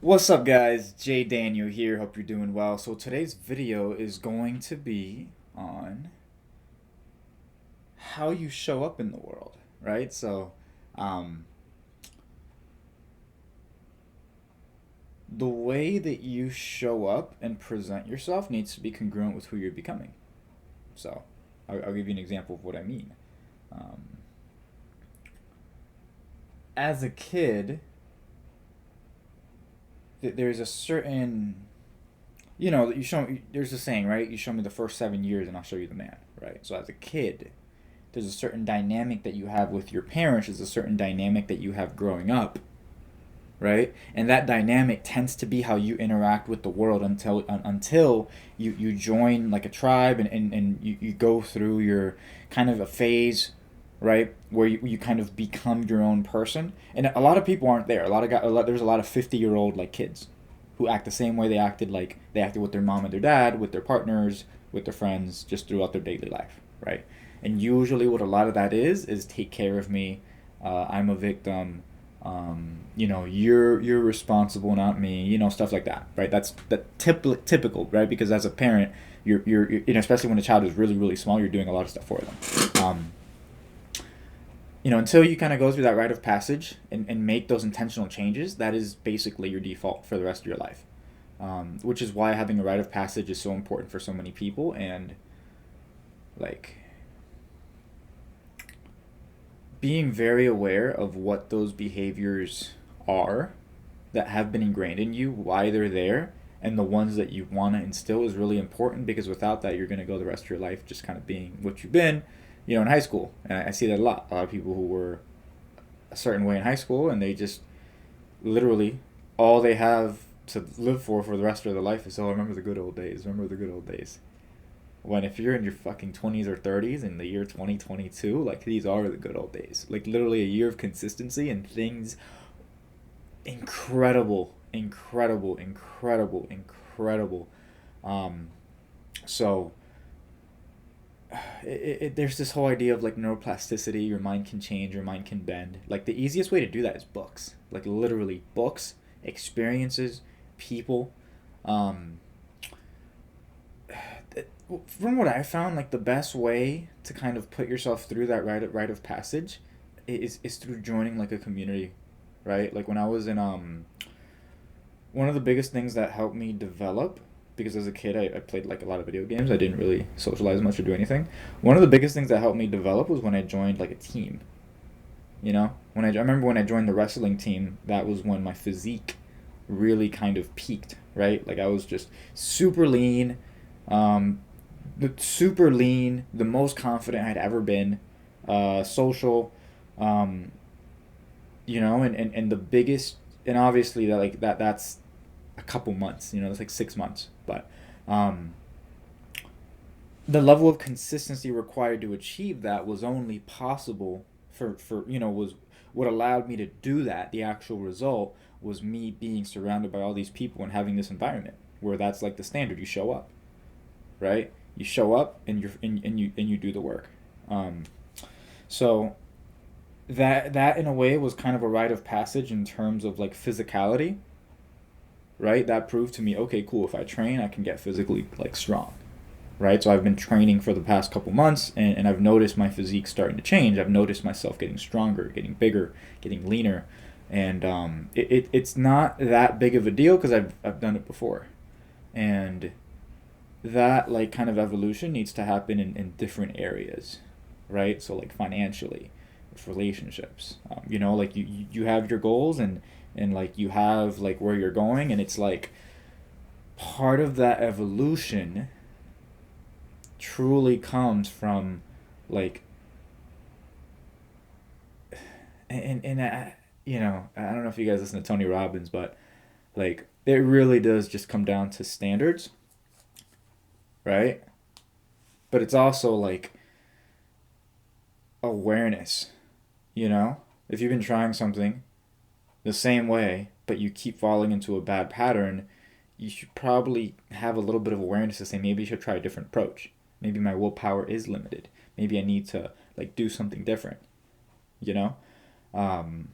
What's up, guys? Jay Daniel here. Hope you're doing well. So today's video is going to be on how you show up in the world, right? Um, the way that you show up and present yourself needs to be congruent with who you're becoming. So, I'll give you an example of what I mean. Um, as a kid, there's a certain, you show me, there's a saying, right? You show me the first 7 years and I'll show you the man, right? So as a kid, there's a certain dynamic that you have with your parents. There's a certain dynamic that you have growing up, right? And that dynamic tends to be how you interact with the world until you join like a tribe and you go through your kind of a phase, right, where you kind of become your own person. And a lot of people aren't there. There's a lot of 50-year-old like kids who act the same way they acted with their mom and their dad, with their partners, with their friends, just throughout their daily life, right? And usually, what a lot of that is take care of me. I'm a victim. You're responsible, not me. Stuff like that, right? That's typical, right? Because as a parent, especially when a child is really really small, you're doing a lot of stuff for them. Until you kind of go through that rite of passage and make those intentional changes, that is basically your default for the rest of your life. Which is why having a rite of passage is so important for so many people. And like being very aware of what those behaviors are that have been ingrained in you, why they're there, and the ones that you want to instill is really important, because without that, you're going to go the rest of your life just kind of being what you've been, in high school. And I see that a lot. A lot of people who were a certain way in high school and they just literally all they have to live for the rest of their life is, oh, remember the good old days, remember the good old days. When if you're in your fucking 20s or 30s in the year 2022, like these are the good old days. Like literally a year of consistency and things incredible, incredible, incredible, incredible. Um, so there's this whole idea of like neuroplasticity. Your mind can change, your mind can bend. Like the easiest way to do that is books. Like literally books, experiences, people. Um, from what I found, like the best way to kind of put yourself through that rite of passage is through joining like a community, right? Like when I was in one of the biggest things that helped me develop, because as a kid I played like a lot of video games. I didn't really socialize much or do anything. One of the biggest things that helped me develop was when I joined like a team. I remember when I joined the wrestling team, that was when my physique really kind of peaked, right? Like I was just super lean, um, super lean, the most confident I'd ever been, social, um, and the biggest, and obviously that's a couple months, that's like 6 months, but um, the level of consistency required to achieve that was only possible was what allowed me to do that. The actual result was me being surrounded by all these people and having this environment where that's like the standard. You show up, right? You show up and you do the work. Um, so that in a way was kind of a rite of passage in terms of like physicality, right? That proved to me, okay, cool. If I train, I can get physically like strong, right? So I've been training for the past couple months, and I've noticed my physique starting to change. I've noticed myself getting stronger, getting bigger, getting leaner, and it's not that big of a deal because I've done it before, and that like kind of evolution needs to happen in different areas, right? So like financially, with relationships, like you have your goals and like you have like where you're going, and it's like part of that evolution truly comes from like and I don't know if you guys listen to Tony Robbins, but like it really does just come down to standards, right? But it's also like awareness, if you've been trying something the same way but you keep falling into a bad pattern, you should probably have a little bit of awareness to say maybe you should try a different approach. Maybe my willpower is limited. Maybe I need to like do something different, you know? Um,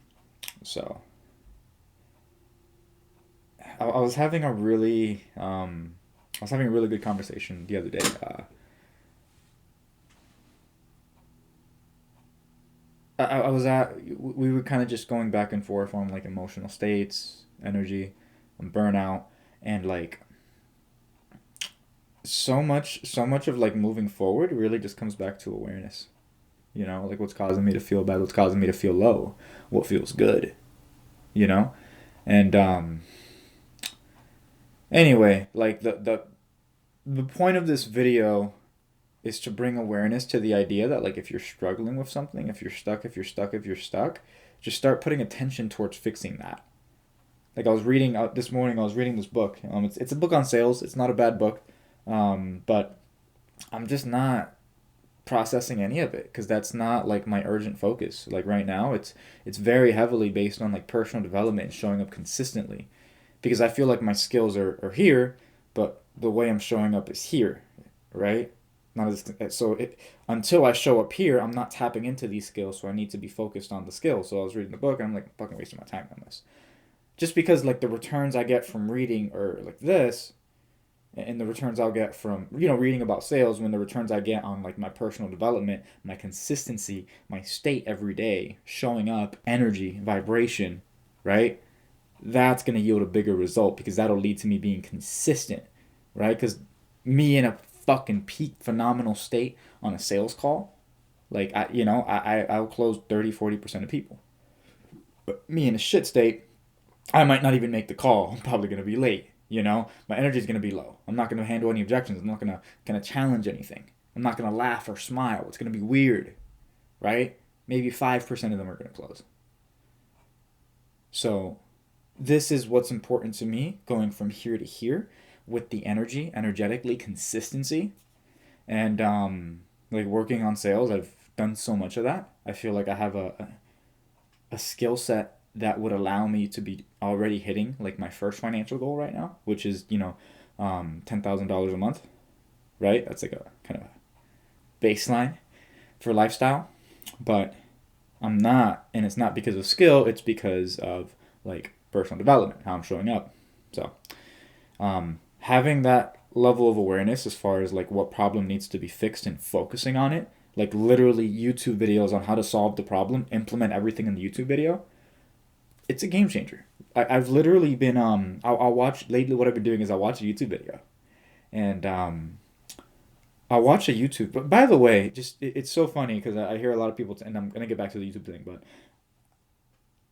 so I was having a really I was having a really good conversation the other day. I was at we were kind of just going back and forth on like emotional states, energy, and burnout, and like so much of like moving forward really just comes back to awareness. You know, like what's causing me to feel bad, what's causing me to feel low, what feels good. You know, and anyway, like the point of this video is to bring awareness to the idea that like if you're struggling with something, if you're stuck, just start putting attention towards fixing that. Like I was reading this morning, I was reading this book. It's a book on sales. It's not a bad book, but I'm just not processing any of it because that's not like my urgent focus. Like right now, it's very heavily based on like personal development and showing up consistently, because I feel like my skills are here, but the way I'm showing up is here, right? Not as so it until I show up here, I'm not tapping into these skills, so I need to be focused on the skills. So I was reading the book, and I'm like I'm fucking wasting my time on this, just because like the returns I get from reading are like this, and the returns I'll get from reading about sales, when the returns I get on like my personal development, my consistency, my state every day, showing up, energy, vibration, right? That's going to yield a bigger result because that'll lead to me being consistent, right? Because me in a fucking peak phenomenal state on a sales call, like I'll close 30-40% of people. But me in a shit state, I might not even make the call. I'm probably going to be late. My energy is going to be low. I'm not going to handle any objections. I'm not going to challenge anything. I'm not going to laugh or smile. It's going to be weird, right? Maybe 5% of them are going to close. So this is what's important to me, going from here to here with the energetically consistency, and like working on sales. I've done so much of that. I feel like I have a skill set that would allow me to be already hitting like my first financial goal right now, which is $10,000 a month, right? That's like a kind of a baseline for lifestyle, but I'm not, and it's not because of skill. It's because of like personal development, how I'm showing up. So having that level of awareness as far as like what problem needs to be fixed and focusing on it, like literally YouTube videos on how to solve the problem, implement everything in the YouTube video, it's a game changer. I've literally been I'll watch lately. What I've been doing is I'll watch a YouTube video, and I'll watch a YouTube. But by the way, just it's so funny because I hear a lot of people, and I'm gonna get back to the YouTube thing, but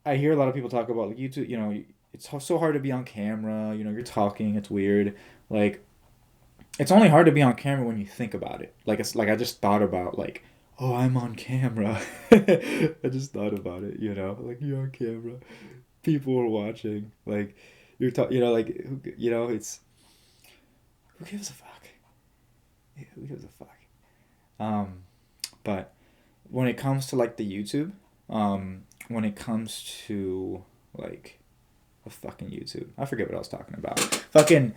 I hear a lot of people talk about like YouTube. It's so hard to be on camera. You're talking. It's weird. Like it's only hard to be on camera when you think about it. Like it's like I just thought about like, oh, I'm on camera. I just thought about it. Like you're on camera. People are watching. Like you're talking. Like it's who gives a fuck? Yeah, who gives a fuck? Um, but when it comes to like the YouTube, when it comes to like the fucking YouTube, I forget what I was talking about. Fucking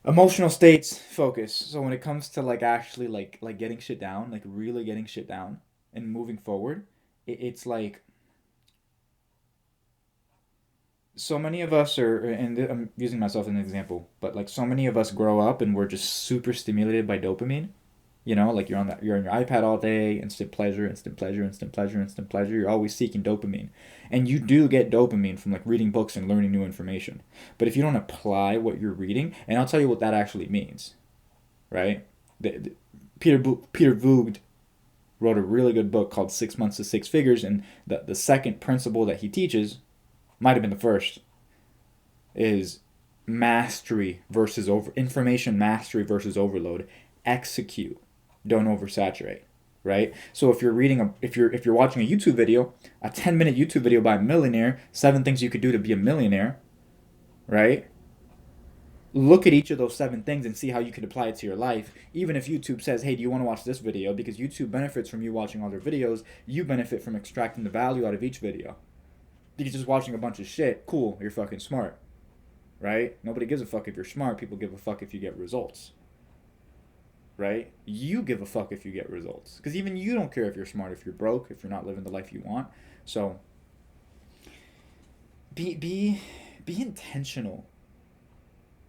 emotional states, focus. So when it comes to like actually like getting shit down, like really getting shit down and moving forward, it's like so many of us are, and I'm using myself as an example, but like so many of us grow up and we're just super stimulated by dopamine. Like you're on your iPad all day, instant pleasure, instant pleasure, instant pleasure, instant pleasure. You're always seeking dopamine. And you do get dopamine from like reading books and learning new information. But if you don't apply what you're reading, and I'll tell you what that actually means, right? Peter Voogd wrote a really good book called 6 Months to Six Figures, and the second principle that he teaches, might have been the first, is mastery versus information mastery versus overload. Execute, don't oversaturate, right? So if you're if you're watching a YouTube video, a 10-minute YouTube video by a millionaire, 7 things you could do to be a millionaire, right? Look at each of those 7 things and see how you could apply it to your life. Even if YouTube says, hey, do you want to watch this video? Because YouTube benefits from you watching other videos. You benefit from extracting the value out of each video. Because just watching a bunch of shit, cool, you're fucking smart, right? Nobody gives a fuck if you're smart. People give a fuck if you get results, right? You give a fuck if you get results. Because even you don't care if you're smart, if you're broke, if you're not living the life you want. So be intentional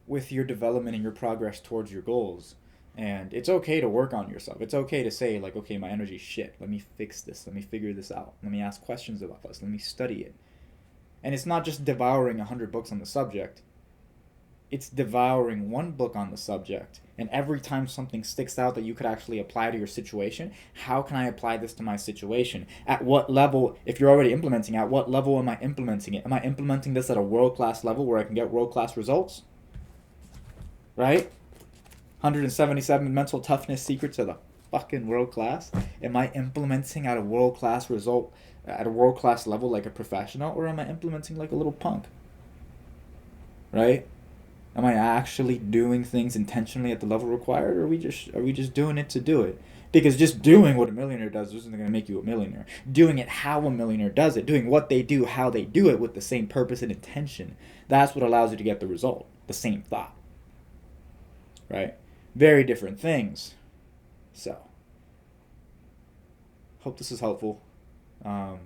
with your development and your progress towards your goals. And it's okay to work on yourself. It's okay to say, like, okay, my energy's shit. Let me fix this. Let me figure this out. Let me ask questions about this. Let me study it. And it's not just devouring 100 books on the subject. It's devouring one book on the subject. And every time something sticks out that you could actually apply to your situation, how can I apply this to my situation? At what level, if you're already implementing, at what level am I implementing it? Am I implementing this at a world-class level where I can get world-class results? Right? 177 mental toughness secrets of the fucking world class. Am I implementing at a world class result, at a world class level like a professional, or am I implementing like a little punk? Right? Am I actually doing things intentionally at the level required, or are we just doing it to do it? Because just doing what a millionaire does isn't going to make you a millionaire. Doing it how a millionaire does it, doing what they do, how they do it with the same purpose and intention, that's what allows you to get the result. The same thought. Right? Very different things. So, hope this is helpful. Um,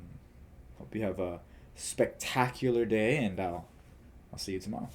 hope you have a spectacular day, and I'll see you tomorrow.